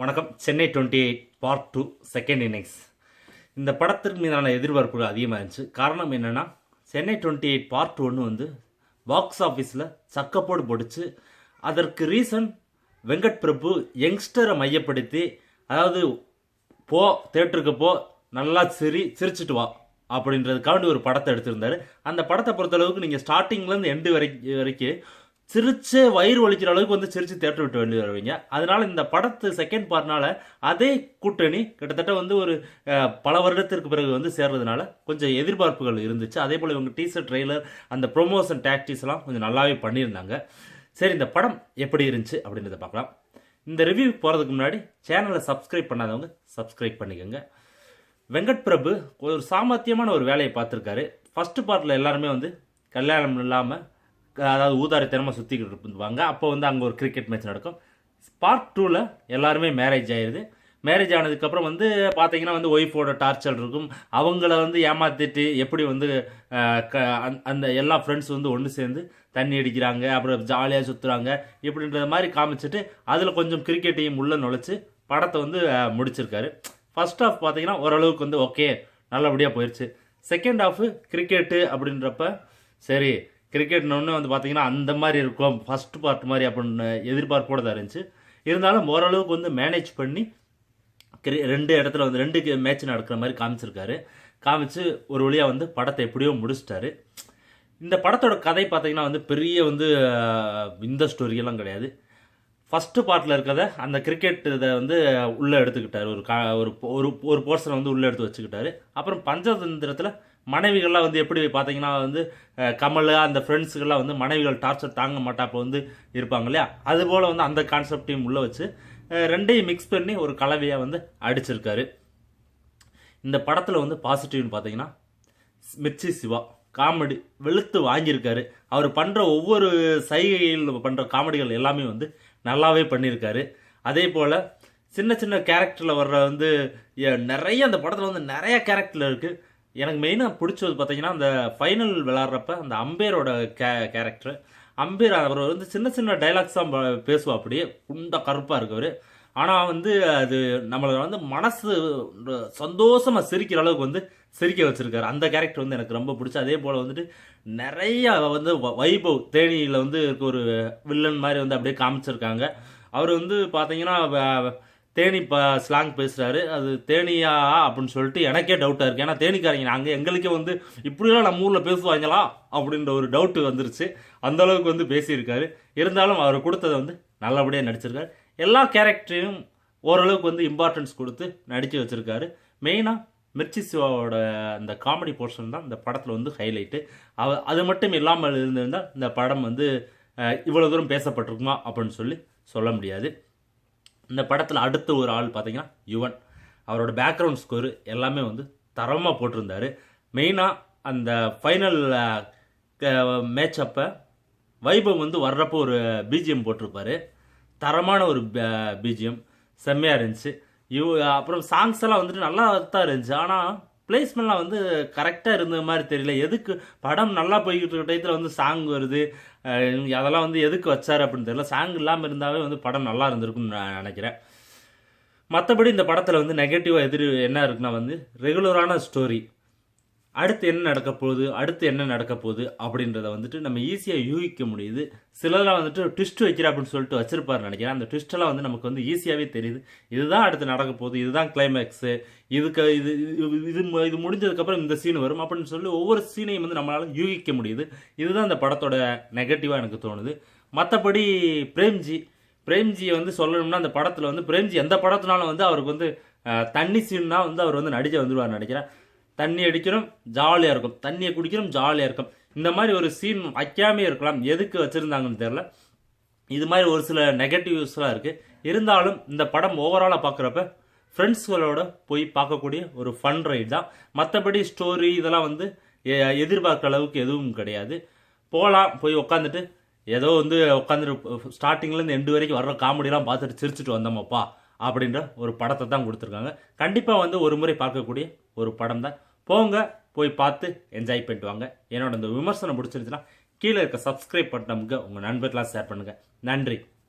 வணக்கம். Chennai 28 part 2 second innings. இந்த படத்திற்கு மீதான எதிர்பார்ப்புகள் அதிகமாக இருந்துச்சு. காரணம் என்னென்னா, சென்னை 28 பார்ட் 1 வந்து பாக்ஸ் ஆஃபீஸில் சக்கப்போடு போட்டுச்சு. அதற்கு ரீசன் வெங்கட் பிரபு யங்ஸ்டரை மையப்படுத்தி, அதாவது போ தேட்டருக்கு போ, நல்லா சிரிச்சிட்டு வா அப்படின்றதுக்காண்டி ஒரு படத்தை எடுத்திருந்தாரு. அந்த படத்தை பொறுத்தளவுக்கு நீங்கள் ஸ்டார்டிங்லேருந்து எண்டு வரைக்கும் சிரிச்சு வயிறு வலிக்கிற அளவுக்கு வந்து சிரிச்சு தேட்டர் விட்டு வெளியே வருவீங்க. அதனால இந்த படத்து செகண்ட் பார்ட்னால அதே கூட்டணி கிட்டத்தட்ட வந்து ஒரு பல வருடத்திற்கு பிறகு வந்து சேர்றதுனால கொஞ்சம் எதிர்பார்ப்புகள் இருந்துச்சு. அதே போல் இவங்க டீசர் ட்ரெய்லர் அந்த ப்ரொமோஷன் டாக்டிக்ஸ் எல்லாம் கொஞ்சம் நல்லாவே பண்ணியிருந்தாங்க. சரி, இந்த படம் எப்படி இருந்துச்சு அப்படின்றத பார்க்கலாம். இந்த ரிவ்யூ போகிறதுக்கு முன்னாடி சேனலை சப்ஸ்கிரைப் பண்ணாதவங்க சப்ஸ்கிரைப் பண்ணிக்கோங்க. வெங்கட் பிரபு ஒரு சாமர்த்தியமான ஒரு வேலையை பார்த்துருக்காரு. ஃபர்ஸ்ட் பார்ட்டில் எல்லாருமே வந்து கல்யாணம் இல்லாமல், அதாவது ஊதாரித்தனமாக சுற்றிக்கிட்டு இருப்பாங்க. அப்போ வந்து அங்கே ஒரு கிரிக்கெட் மேட்ச் நடக்கும். பார்ட் 2ல் எல்லாருமே மேரேஜ் ஆயிடுது. மேரேஜ் ஆனதுக்கப்புறம் வந்து பார்த்தீங்கன்னா வந்து ஒய்ஃபோட டார்ச்சர் இருக்கும். அவங்கள வந்து ஏமாற்றிட்டு எப்படி வந்து அந்த எல்லா ஃப்ரெண்ட்ஸ் வந்து ஒன்று சேர்ந்து தண்ணி அடிக்கிறாங்க, அப்புறம் ஜாலியாக சுற்றுறாங்க இப்படின்ற மாதிரி காமிச்சிட்டு அதில் கொஞ்சம் கிரிக்கெட்டையும் உள்ளே நுழைச்சி படத்தை வந்து முடிச்சிருக்காரு. ஃபர்ஸ்ட் ஹாஃப் பார்த்தீங்கன்னா ஓரளவுக்கு வந்து ஓகே, நல்லபடியாக போயிடுச்சு. செகண்ட் ஹாஃபு கிரிக்கெட்டு அப்படின்றப்ப சரி, கிரிக்கெட்னு ஒன்று வந்து பார்த்தீங்கன்னா அந்த மாதிரி இருக்கும், ஃபர்ஸ்ட் பார்ட் மாதிரி அப்படின்னு எதிர்பார்ப்போடு தான் இருந்துச்சு. இருந்தாலும் ஓரளவுக்கு வந்து மேனேஜ் பண்ணி ரெண்டு இடத்துல வந்து 2 மேட்ச் நடக்கிற மாதிரி காமிச்சு ஒரு வழியாக வந்து படத்தை எப்படியோ முடிச்சிட்டாரு. இந்த படத்தோட கதை பார்த்தீங்கன்னா வந்து பெரிய வந்து இந்த ஸ்டோரியெல்லாம் கிடையாது. ஃபஸ்ட்டு பார்ட்டில் இருக்கிறத அந்த கிரிக்கெட் இதை வந்து உள்ளே எடுத்துக்கிட்டார். ஒரு போர்ஷனை வந்து உள்ளே எடுத்து வச்சுக்கிட்டாரு. அப்புறம் பஞ்சதந்திரத்தில் மனைவிகள்லாம் வந்து எப்படி பார்த்தீங்கன்னா வந்து கமல் அந்த ஃப்ரெண்ட்ஸுக்கெல்லாம் வந்து மனைவிகள் டார்ச்சர் தாங்க மாட்டாப்போ வந்து இருப்பாங்க இல்லையா, அதுபோல் வந்து அந்த கான்செப்டையும் உள்ளே வச்சு ரெண்டையும் மிக்ஸ் பண்ணி ஒரு கலவையாக வந்து அடிச்சிருக்காரு. இந்த படத்தில் வந்து பாசிட்டிவ்னு பார்த்தீங்கன்னா மிர்ச்சி சிவா காமெடி வெளுத்து வாங்கியிருக்காரு. அவர் பண்ணுற ஒவ்வொரு சைகையில் பண்ணுற காமெடிகள் எல்லாமே வந்து நல்லாவே பண்ணியிருக்காரு. அதே போல் சின்ன சின்ன கேரக்டரில் வர்ற வந்து நிறைய அந்த படத்தில் வந்து நிறைய கேரக்டரில் இருக்குது. எனக்கு மெயினாக பிடிச்சது பார்த்தீங்கன்னா அந்த ஃபைனல் விளாட்றப்ப அந்த அம்பேரோட கேரக்டர். அம்பேர் அவர் வந்து சின்ன சின்ன டைலாக்ஸாக பேசுவா, அப்படியே குண்டா கருப்பாக இருக்கவர். ஆனால் வந்து அது நம்மளை வந்து மனசு சந்தோஷமாக சிரிக்கிற அளவுக்கு வந்து சிரிக்க வச்சுருக்காரு. அந்த கேரக்டர் வந்து எனக்கு ரொம்ப பிடிச்சி. அதே போல் வந்துட்டு நிறைய வந்து வைபவ் தேனியில் வந்து இருக்க ஒரு வில்லன் மாதிரி வந்து அப்படியே காமிச்சிருக்காங்க. அவர் வந்து பார்த்தீங்கன்னா தேனி ஸ்லாங் பேசுகிறாரு. அது தேனியா அப்படின்னு சொல்லிட்டு எனக்கே டவுட்டாக இருக்குது. ஏன்னா தேனிக்காரங்க நாங்கள் எங்களுக்கே வந்து இப்படிலாம் நம்ம ஊரில் பேசுவாங்களா அப்படின்ற ஒரு டவுட்டு வந்துருச்சு. அந்தளவுக்கு வந்து பேசியிருக்காரு. இருந்தாலும் அவர் கொடுத்ததை வந்து நல்லபடியாக நடிச்சிருக்காரு. எல்லா கேரக்டரையும் ஓரளவுக்கு வந்து இம்பார்ட்டன்ஸ் கொடுத்து நடித்து வச்சுருக்காரு. மெயினாக மிர்ச்சி சிவாவோட அந்த காமெடி போர்ஷன் தான் இந்த படத்தில் வந்து ஹைலைட்டு. அது மட்டும் இல்லாமல் இருந்திருந்தால் இந்த படம் வந்து இவ்வளோ தூரம் பேசப்பட்டிருக்குமா அப்படின்னு சொல்ல முடியாது. இந்த படத்தில் அடுத்த ஒரு ஆள் பார்த்தீங்கன்னா யுவன். அவரோட பேக்ரவுண்ட் ஸ்கோரு எல்லாமே வந்து தரமாக போட்டிருந்தார். மெயினாக அந்த ஃபைனல் மேட்ச் அப்போ வைபவ் வந்து வர்றப்போ ஒரு பிஜிஎம் போட்டிருப்பார். தரமான ஒரு பிஜிஎம் செம்மையாக இருந்துச்சு. அப்புறம் சாங்ஸ் எல்லாம் வந்துட்டு நல்லா தான் இருந்துச்சு. ஆனால் பிளேஸ்மெண்ட்லாம் வந்து கரெக்டாக இருந்த மாதிரி தெரியல. எதுக்கு படம் நல்லா போய்கிட்டு இருக்க டயத்தில் வந்து சாங் வருது, அதெல்லாம் வந்து எதுக்கு வச்சார் அப்படின்னு தெரியல. சாங் இல்லாமல் இருந்தாவே வந்து படம் நல்லா இருந்திருக்குன்னு நான் நினைக்கிறேன். மற்றபடி இந்த படத்தில் வந்து நெகட்டிவாக என்ன இருக்குன்னா வந்து ரெகுலரான ஸ்டோரி. அடுத்து என்ன நடக்க போகுது அப்படின்றத வந்துட்டு நம்ம ஈஸியாக யூகிக்க முடியுது. சிலர்லாம் வந்துட்டு ட்விஸ்ட் வைக்கிற அப்படின்னு சொல்லிட்டு வச்சிருப்பாரு நினைக்கிறேன். அந்த ட்விஸ்டெல்லாம் வந்து நமக்கு வந்து ஈஸியாகவே தெரியுது. இதுதான் அடுத்து நடக்க போகுது, இதுதான் கிளைமேக்ஸு, இதுக்கு இது முடிஞ்சதுக்கப்புறம் இந்த சீன் வரும் அப்படின்னு சொல்லி ஒவ்வொரு சீனையும் வந்து நம்மளால் யூகிக்க முடியுது. இதுதான் இந்த படத்தோட நெகட்டிவாக எனக்கு தோணுது. மற்றபடி பிரேம்ஜியை வந்து சொல்லணும்னா அந்த படத்தில் வந்து பிரேம்ஜி எந்த படத்தினாலும் வந்து அவருக்கு வந்து தண்ணி சீன்னா வந்து அவர் வந்து நடிக்க வந்துடுவார் நினைக்கிறேன். தண்ணி அடிக்கிறோம் ஜாலியாக இருக்கும், தண்ணியை குடிக்கிறோம் ஜாலியாக இருக்கும். இந்த மாதிரி ஒரு சீன் வைக்காமே இருக்கலாம். எதுக்கு வச்சுருந்தாங்கன்னு தெரில. இது மாதிரி ஒரு சில நெகட்டிவ்ஸ்லாம் இருக்குது. இருந்தாலும் இந்த படம் ஓவராலாக பார்க்குறப்ப ஃப்ரெண்ட்ஸ்களோட போய் பார்க்கக்கூடிய ஒரு ஃபன் ரைட் தான். மற்றபடி ஸ்டோரி இதெல்லாம் வந்து எதிர்பார்க்குற அளவுக்கு எதுவும் கிடையாது. போய் உட்காந்துட்டு ஏதோ வந்து உட்காந்துட்டு ஸ்டார்டிங்லேருந்து எண்டு வரைக்கும் வர்ற காமெடியெலாம் பார்த்துட்டு சிரிச்சுட்டு வந்தோமப்பா அப்படின்ற ஒரு படத்தை தான் கொடுத்துருக்காங்க. கண்டிப்பாக வந்து ஒரு முறை பார்க்கக்கூடிய ஒரு படம் தான். போய் பார்த்து என்ஜாய் பண்ணிட்டு வாங்க. என்னோட இந்த விமர்சனம் பிடிச்சிருந்துச்சுன்னா கீழே இருக்க சப்ஸ்கிரைப் பட்டனுக்கு உங்கள் நண்பர்களாக ஷேர் பண்ணுங்கள். நன்றி.